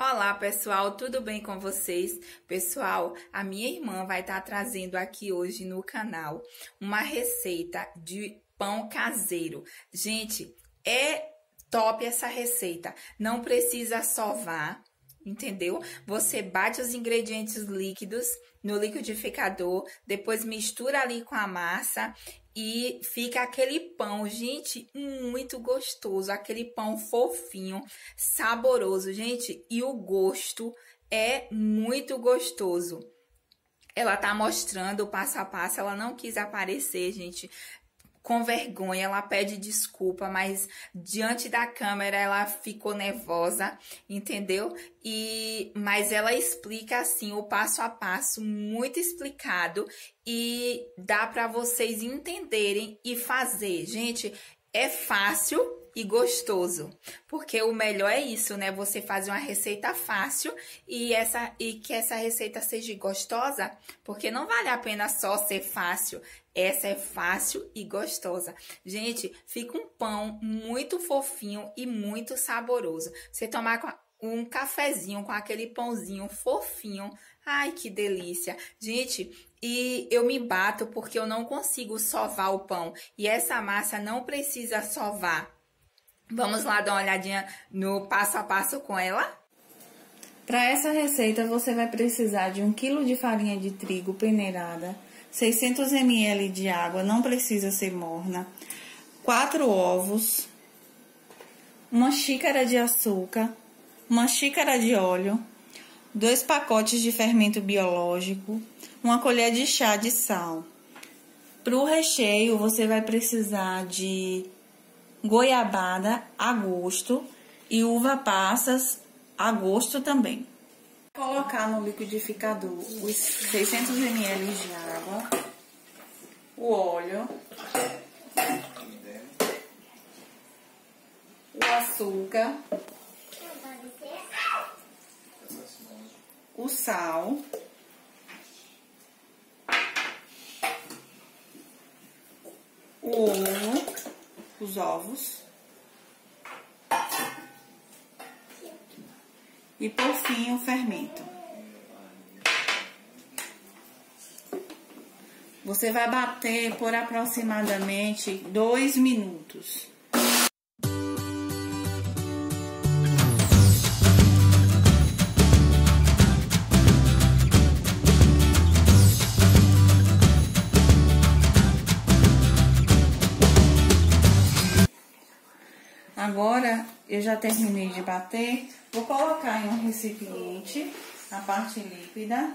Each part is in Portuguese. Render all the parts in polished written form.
Olá, pessoal, tudo bem com vocês? Pessoal, a minha irmã vai estar trazendo aqui hoje no canal uma receita de pão caseiro. Gente, é top essa receita. Não precisa sovar, entendeu? Você bate os ingredientes líquidos no liquidificador, depois mistura ali com a massa e fica aquele pão, gente, muito gostoso, aquele pão fofinho, saboroso, gente, e o gosto é muito gostoso. Ela tá mostrando o passo a passo, ela não quis aparecer, gente, com vergonha, ela pede desculpa, mas diante da câmera ela ficou nervosa, entendeu? Mas ela explica assim o passo a passo, muito explicado, e dá para vocês entenderem e fazer. Gente, é fácil e gostoso, porque o melhor é isso, né? Você fazer uma receita fácil e que essa receita seja gostosa, porque não vale a pena só ser fácil. Essa é fácil e gostosa. Gente, fica um pão muito fofinho e muito saboroso. Você tomar um cafezinho com aquele pãozinho fofinho. Ai, que delícia. Gente, e eu me bato porque eu não consigo sovar o pão. E essa massa não precisa sovar. Vamos lá dar uma olhadinha no passo a passo com ela? Para essa receita, você vai precisar de 1 kg de farinha de trigo peneirada, 600 ml de água, não precisa ser morna, 4 ovos, 1 xícara de açúcar, 1 xícara de óleo, 2 pacotes de fermento biológico, 1 colher de chá de sal. Para o recheio, você vai precisar de goiabada a gosto e uva passas a gosto também. Colocar no liquidificador os 600 ml de água, o óleo, o açúcar, o sal, o ovo, os ovos e por fim o fermento. Você vai bater por aproximadamente 2 minutos. Agora, eu já terminei de bater, vou colocar em um recipiente a parte líquida.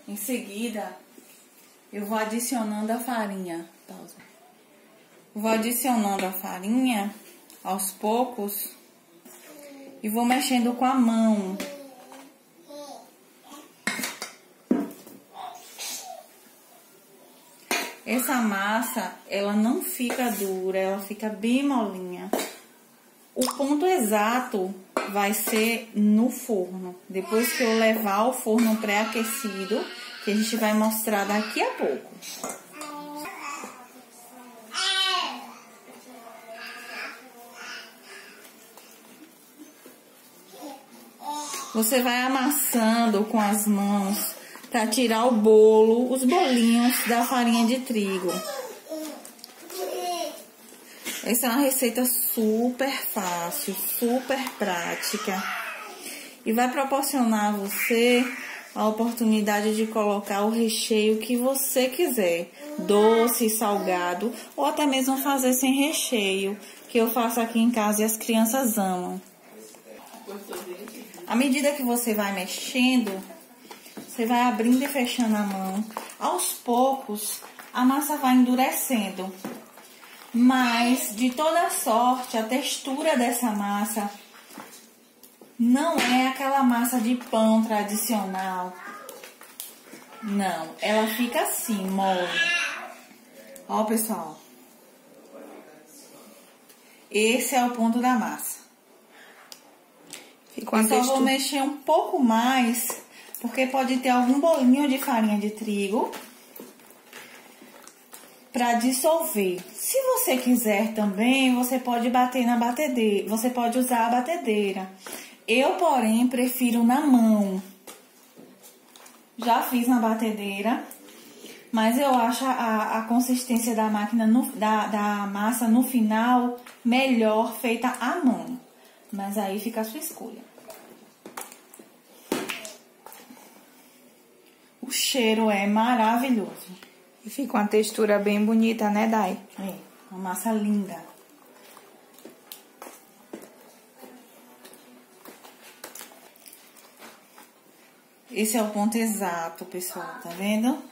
Em seguida, eu vou adicionando a farinha. Pausa. Vou adicionando a farinha aos poucos e vou mexendo com a mão. Essa massa, ela não fica dura, ela fica bem molinha. O ponto exato vai ser no forno. Depois que eu levar ao forno pré-aquecido, que a gente vai mostrar daqui a pouco. Você vai amassando com as mãos para tirar o bolo, os bolinhos da farinha de trigo. Essa é uma receita super fácil, super prática e vai proporcionar a você a oportunidade de colocar o recheio que você quiser, doce, salgado ou até mesmo fazer sem recheio, que eu faço aqui em casa e as crianças amam. À medida que você vai mexendo, você vai abrindo e fechando a mão. Aos poucos, a massa vai endurecendo. Mas, de toda sorte, a textura dessa massa não é aquela massa de pão tradicional. Não, ela fica assim, mole. Ó, pessoal. Esse é o ponto da massa. Eu só vou mexer um pouco mais, porque pode ter algum bolinho de farinha de trigo. para dissolver. Se você quiser também, você pode bater na batedeira, você pode usar a batedeira. Eu, porém, prefiro na mão. Já fiz na batedeira, mas eu acho a consistência da máquina, da massa no final, melhor feita à mão. Mas aí fica a sua escolha. O cheiro é maravilhoso. E fica uma textura bem bonita, né, Dai? É, uma massa linda. Esse é o ponto exato, pessoal, tá vendo?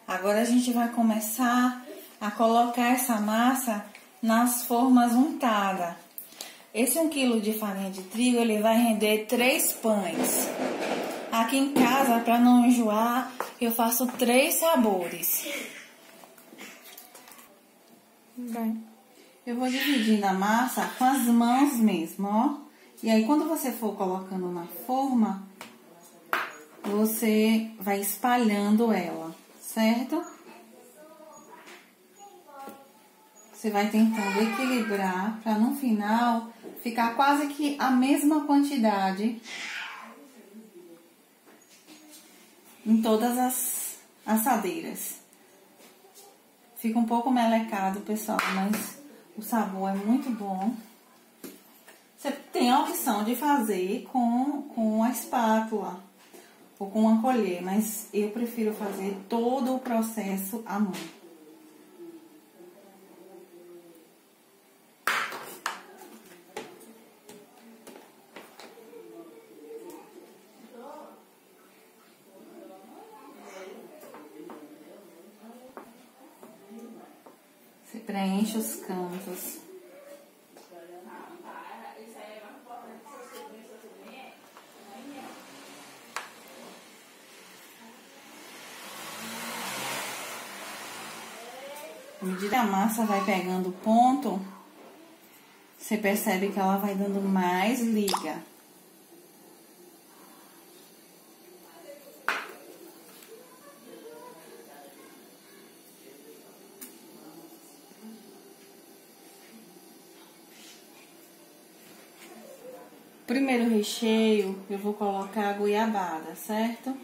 Agora a gente vai começar a colocar essa massa nas formas untadas. Esse 1 quilo de farinha de trigo, ele vai render 3 pães. Aqui em casa, para não enjoar, eu faço 3 sabores. Bem. Eu vou dividindo a massa com as mãos mesmo, ó. E aí, quando você for colocando na forma, você vai espalhando ela, certo? Você vai tentando equilibrar para no final ficar quase que a mesma quantidade em todas as assadeiras. Fica um pouco melecado, pessoal, mas o sabor é muito bom. Você tem a opção de fazer com a espátula ou com uma colher, mas eu prefiro fazer todo o processo à mão. Você preenche os cantos. À medida que a massa vai pegando ponto, você percebe que ela vai dando mais liga. Primeiro recheio, eu vou colocar a goiabada, certo?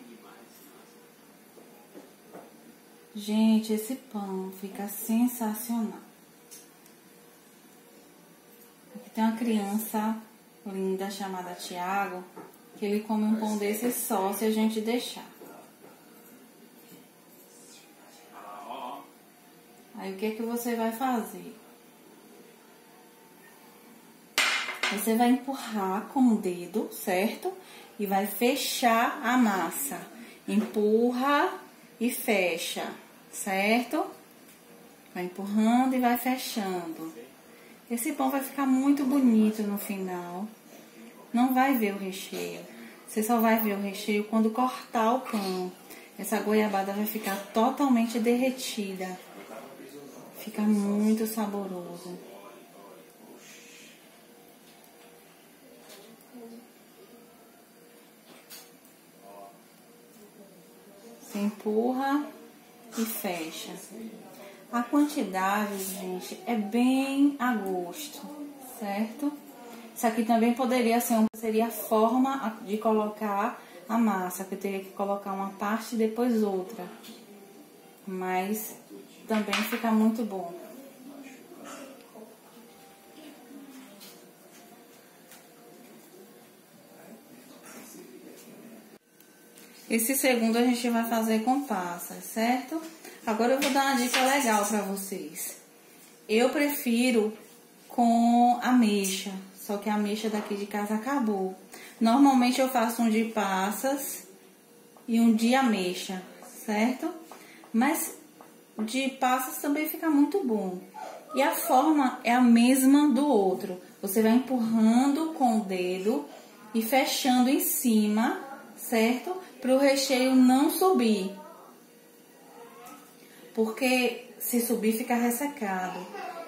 Gente, esse pão fica sensacional. Aqui tem uma criança linda chamada Tiago, que ele come um pão desse só se a gente deixar. Aí o que é que você vai fazer? Você vai empurrar com o dedo, certo? E vai fechar a massa. Empurra e fecha, certo? Vai empurrando e vai fechando. Esse pão vai ficar muito bonito no final. Não vai ver o recheio. Você só vai ver o recheio quando cortar o pão. Essa goiabada vai ficar totalmente derretida. Fica muito saboroso. Você empurra e fecha. A quantidade, gente, é bem a gosto, certo? Isso aqui também poderia ser seria a forma de colocar a massa, que eu teria que colocar uma parte e depois outra. Mas também fica muito bom. Esse segundo a gente vai fazer com passas, certo? Agora eu vou dar uma dica legal pra vocês. Eu prefiro com ameixa, só que a ameixa daqui de casa acabou. Normalmente eu faço um de passas e um de ameixa, certo? Mas de passas também fica muito bom. E a forma é a mesma do outro. Você vai empurrando com o dedo e fechando em cima, certo? Para o recheio não subir. Porque se subir fica ressecado.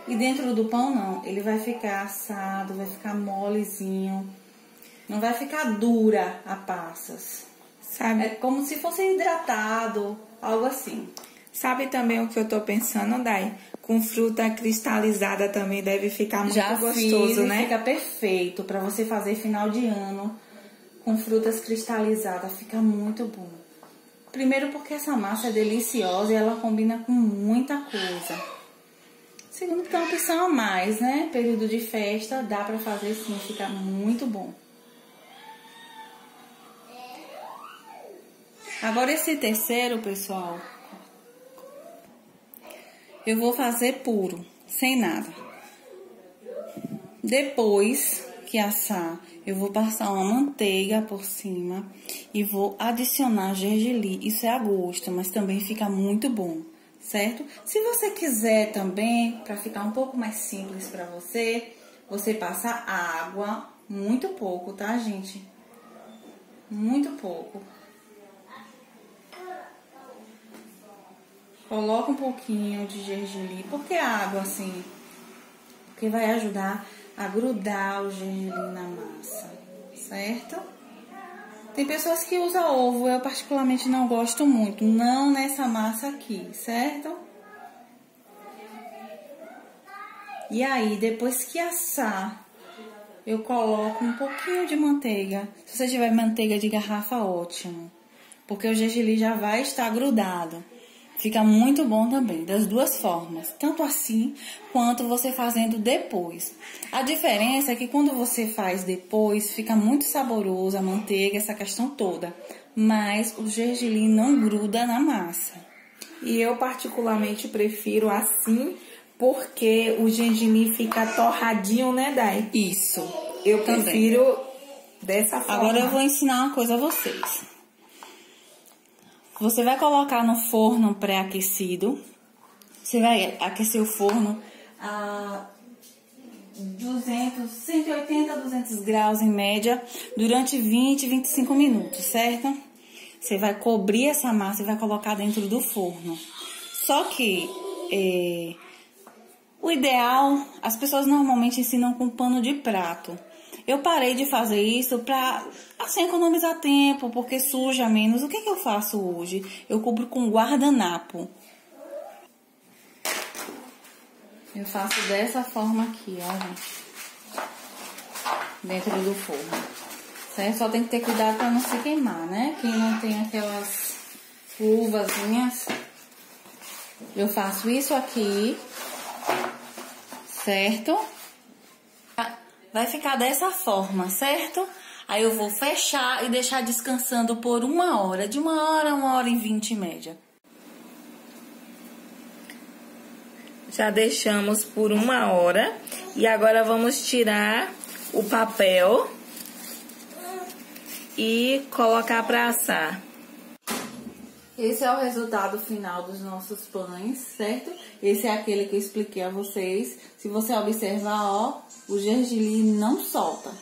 E dentro do pão não, ele vai ficar assado, vai ficar molezinho. Não vai ficar dura a passas, Sabe? É como se fosse hidratado, algo assim. Sabe também o que eu tô pensando, Dai? Com fruta cristalizada também deve ficar muito gostoso, né? Fica perfeito para você fazer final de ano com frutas cristalizadas, fica muito bom. Primeiro porque essa massa é deliciosa e ela combina com muita coisa. Segundo que é uma opção a mais, né? Período de festa, dá pra fazer sim, fica muito bom. Agora esse terceiro, pessoal, eu vou fazer puro, sem nada. Depois que assar, eu vou passar uma manteiga por cima e vou adicionar gergelim. Isso é a gosto, mas também fica muito bom, certo? Se você quiser também, para ficar um pouco mais simples para você, você passa água, muito pouco, tá, gente? Muito pouco. Coloca um pouquinho de gergelim. Por que água assim? Porque vai ajudar a grudar o gergelim na massa, certo? Tem pessoas que usam ovo, eu particularmente não gosto muito, não nessa massa aqui, certo? E aí, depois que assar, eu coloco um pouquinho de manteiga. Se você tiver manteiga de garrafa, ótimo, porque o gergelim já vai estar grudado. Fica muito bom também, das duas formas, tanto assim quanto você fazendo depois. A diferença é que quando você faz depois, fica muito saboroso a manteiga, essa questão toda, mas o gergelim não gruda na massa. E eu particularmente prefiro assim, porque o gengibre fica torradinho, né, Dai? Isso. Eu prefiro dessa forma. Agora eu vou ensinar uma coisa a vocês. Você vai colocar no forno pré-aquecido. Você vai aquecer o forno a 180 a 200 graus em média durante 20, 25 minutos, certo? Você vai cobrir essa massa e vai colocar dentro do forno. Só que o ideal, as pessoas normalmente ensinam com pano de prato. Eu parei de fazer isso para assim economizar tempo, porque suja menos. O que eu faço hoje? Eu cubro com guardanapo. Eu faço dessa forma aqui, ó, gente. Dentro do forno. Certo? Só tem que ter cuidado para não se queimar, né? Quem não tem aquelas luvazinhas. Eu faço isso aqui. Certo? Vai ficar dessa forma, certo? Aí eu vou fechar e deixar descansando por 1 hora. De 1 hora a 1h20 em média. Já deixamos por 1 hora. E agora vamos tirar o papel e colocar para assar. Esse é o resultado final dos nossos pães, certo? Esse é aquele que eu expliquei a vocês. Se você observar, ó, o gergelim não solta,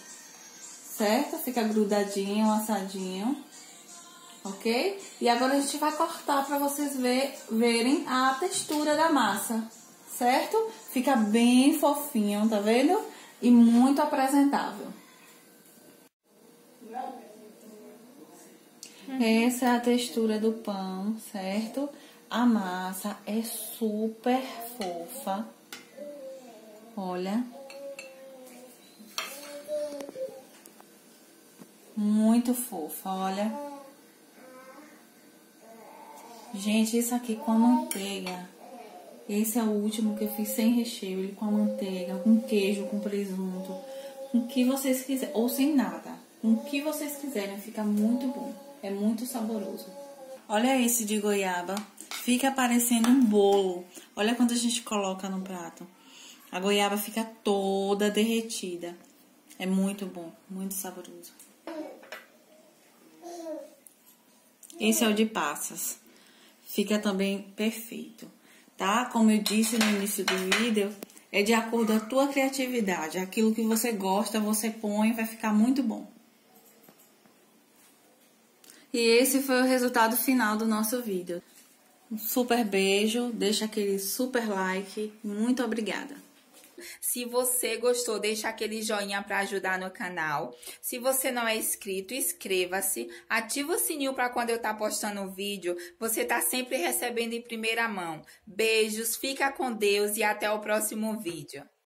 certo? Fica grudadinho, assadinho, ok? E agora a gente vai cortar para vocês verem a textura da massa, certo? Fica bem fofinho, tá vendo? E muito apresentável. Essa é a textura do pão, certo? A massa é super fofa. Olha. Muito fofa, olha. Gente, isso aqui com a manteiga. Esse é o último que eu fiz sem recheio. Ele com a manteiga, com queijo, com presunto. Com o que vocês quiserem. Ou sem nada. Com o que vocês quiserem. Fica muito bom. É muito saboroso. Olha esse de goiaba. Fica parecendo um bolo. Olha quando a gente coloca no prato. A goiaba fica toda derretida. É muito bom. Muito saboroso. Esse é o de passas. Fica também perfeito. Tá? Como eu disse no início do vídeo, é de acordo com a tua criatividade. Aquilo que você gosta, você põe e vai ficar muito bom. E esse foi o resultado final do nosso vídeo. Um super beijo, deixa aquele super like. Muito obrigada. Se você gostou, deixa aquele joinha para ajudar no canal. Se você não é inscrito, inscreva-se. Ativa o sininho para quando eu estar postando um vídeo, você tá sempre recebendo em primeira mão. Beijos, fica com Deus e até o próximo vídeo.